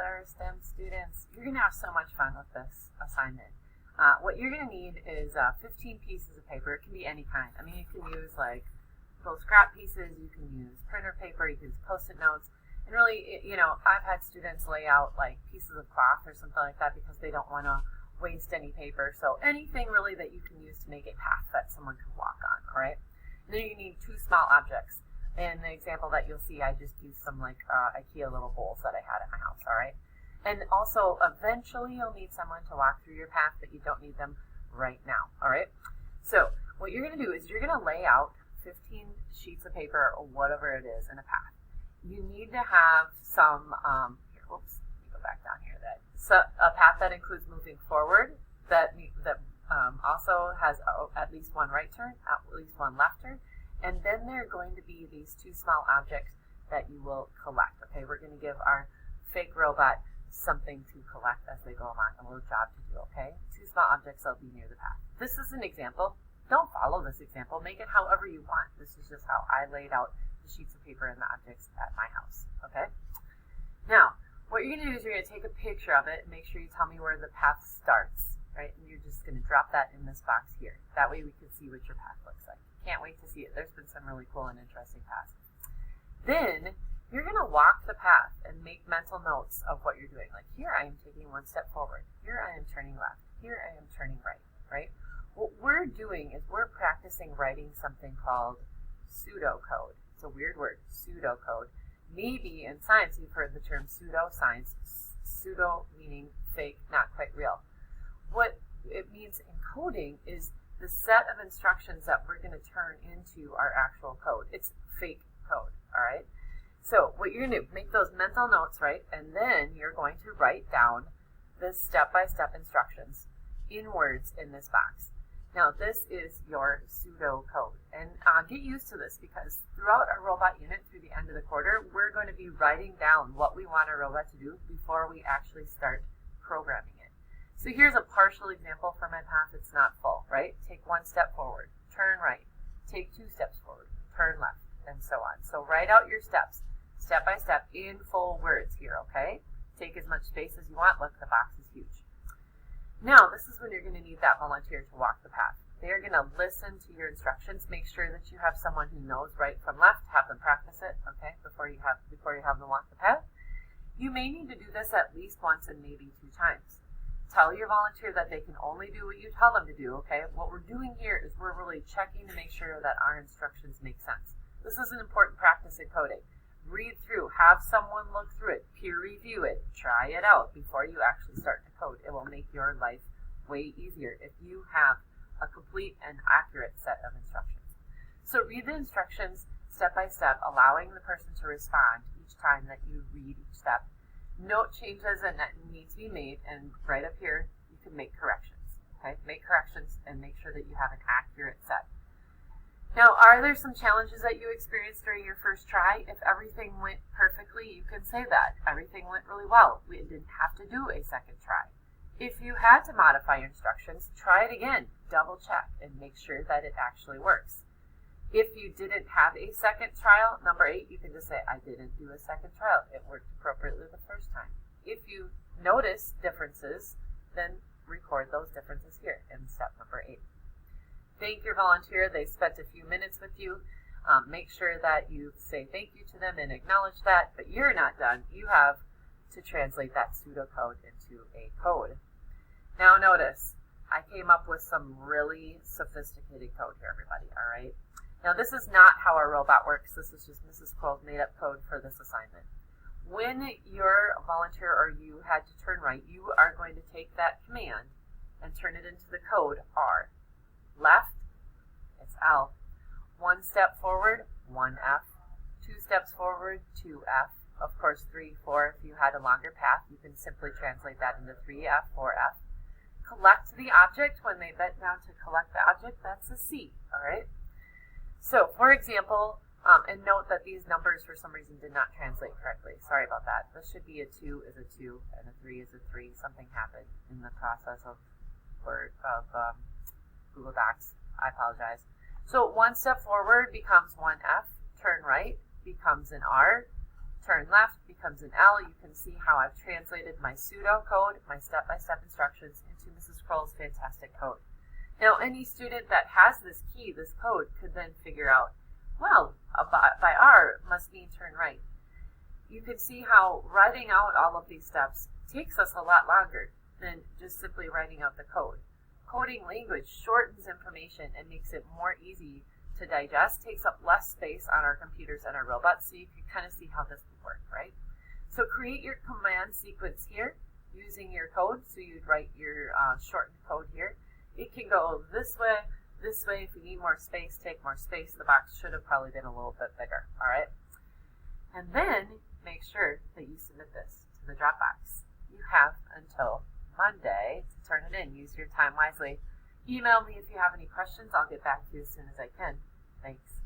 there, STEM students. You're going to have so much fun with this assignment. What you're going to need is 15 pieces of paper. It can be any kind. I mean, you can use like little scrap pieces, you can use printer paper, you can use Post-it notes. And really, you know, I've had students lay out like pieces of cloth or something like that because they don't want to waste any paper. So anything really that you can use to make a path that someone can walk on, all right? And then you need 2 small objects. In the example that you'll see, I just used some like IKEA little bowls that I had at my house, all right? And also, eventually you'll need someone to walk through your path, but you don't need them right now, all right? So what you're going to do is you're going to lay out 15 sheets of paper or whatever it is in a path. You need to have some, here, whoops, let me go back down here, a path that includes moving forward, that also has at least one right turn, at least one left turn, and then there are going to be these 2 small objects that you will collect. Okay, we're going to give our fake robot something to collect as they go along, a little job to do, okay? 2 small objects that'll be near the path. This is an example. Don't follow this example. Make it however you want. This is just how I laid out the sheets of paper and the objects at my house, okay? Now, what you're going to do is you're going to take a picture of it and make sure you tell me where the path starts, right? And you're just going to drop that in this box here. That way we can see what your path looks like. Can't wait to see it. There's been some really cool and interesting paths. Then, you're going to walk the path and make mental notes of what you're doing. Like, here I am taking 1 step forward. Here I am turning left. Here I am turning right, right? What we're doing is we're practicing writing something called pseudocode. It's a weird word, pseudocode. Maybe in science you've heard the term pseudoscience, pseudo meaning fake, not quite real. What it means in coding is the set of instructions that we're going to turn into our actual code. It's fake code, all right? So what you're going to do, make those mental notes, right? And then you're going to write down the step-by-step instructions in words in this box. Now, this is your pseudocode, and get used to this because throughout our robot unit through the end of the quarter, we're going to be writing down what we want our robot to do before we actually start programming it. So here's a partial example for my path. It's not full, right? Take 1 step forward, turn right, take 2 steps forward, turn left, and so on. So write out your steps, step by step, in full words here, okay? Take as much space as you want. Look, the box is huge. Now, this is when you're going to need that volunteer to walk the path. They're going to listen to your instructions. Make sure that you have someone who knows right from left. Have them practice it, okay, before you have them walk the path. You may need to do this at least once and maybe 2 times. Tell your volunteer that they can only do what you tell them to do, okay? What we're doing here is we're really checking to make sure that our instructions make sense. This is an important practice in coding. Read through, have someone look through it, peer review it, try it out before you actually start to code. It will make your life way easier if you have a complete and accurate set of instructions. So read the instructions step by step, allowing the person to respond each time that you read each step. Note changes that need to be made, and right up here you can make corrections. Okay, make corrections and make sure that you have an accurate set. Now, are there some challenges that you experienced during your first try? If everything went perfectly, you can say that. Everything went really well. We didn't have to do a second try. If you had to modify your instructions, try it again. Double check and make sure that it actually works. If you didn't have a second trial, number 8, you can just say, I didn't do a second trial. It worked appropriately the first time. If you notice differences, then record those differences here in step number 8. Thank your volunteer. They spent a few minutes with you. Make sure that you say thank you to them and acknowledge that, but you're not done. You have to translate that pseudocode into a code. Now notice, I came up with some really sophisticated code here, everybody, all right? Now this is not how our robot works. This is just Mrs. Crow's made-up code for this assignment. When your volunteer or you had to turn right, you are going to take that command and turn it into the code R. Left, it's L. 1 step forward, 1F. 2 steps forward, 2F. Of course, 3, 4, if you had a longer path, you can simply translate that into 3F, 4F. Collect the object. When they bent down to collect the object, that's a C, all right? So, for example, and note that these numbers for some reason did not translate correctly. Sorry about that. This should be a 2 is a 2 and a 3 is a 3. Something happened in the process of Google Docs. I apologize. So 1 step forward becomes 1F, turn right becomes an R, turn left becomes an L. You can see how I've translated my pseudocode, my step-by-step instructions, into Mrs. Kroll's fantastic code. Now, any student that has this key, this code, could then figure out, well, by R must mean turn right. You can see how writing out all of these steps takes us a lot longer than just simply writing out the code. Coding language shortens information and makes it more easy to digest, takes up less space on our computers and our robots, so you can kind of see how this would work, right? So create your command sequence here using your code. So you'd write your shortened code here. It can go this way, this way. If you need more space, take more space. The box should have probably been a little bit bigger, all right? And then make sure that you submit this to the Dropbox. You have until Monday to turn it in. Use your time wisely. Email me if you have any questions. I'll get back to you as soon as I can. Thanks.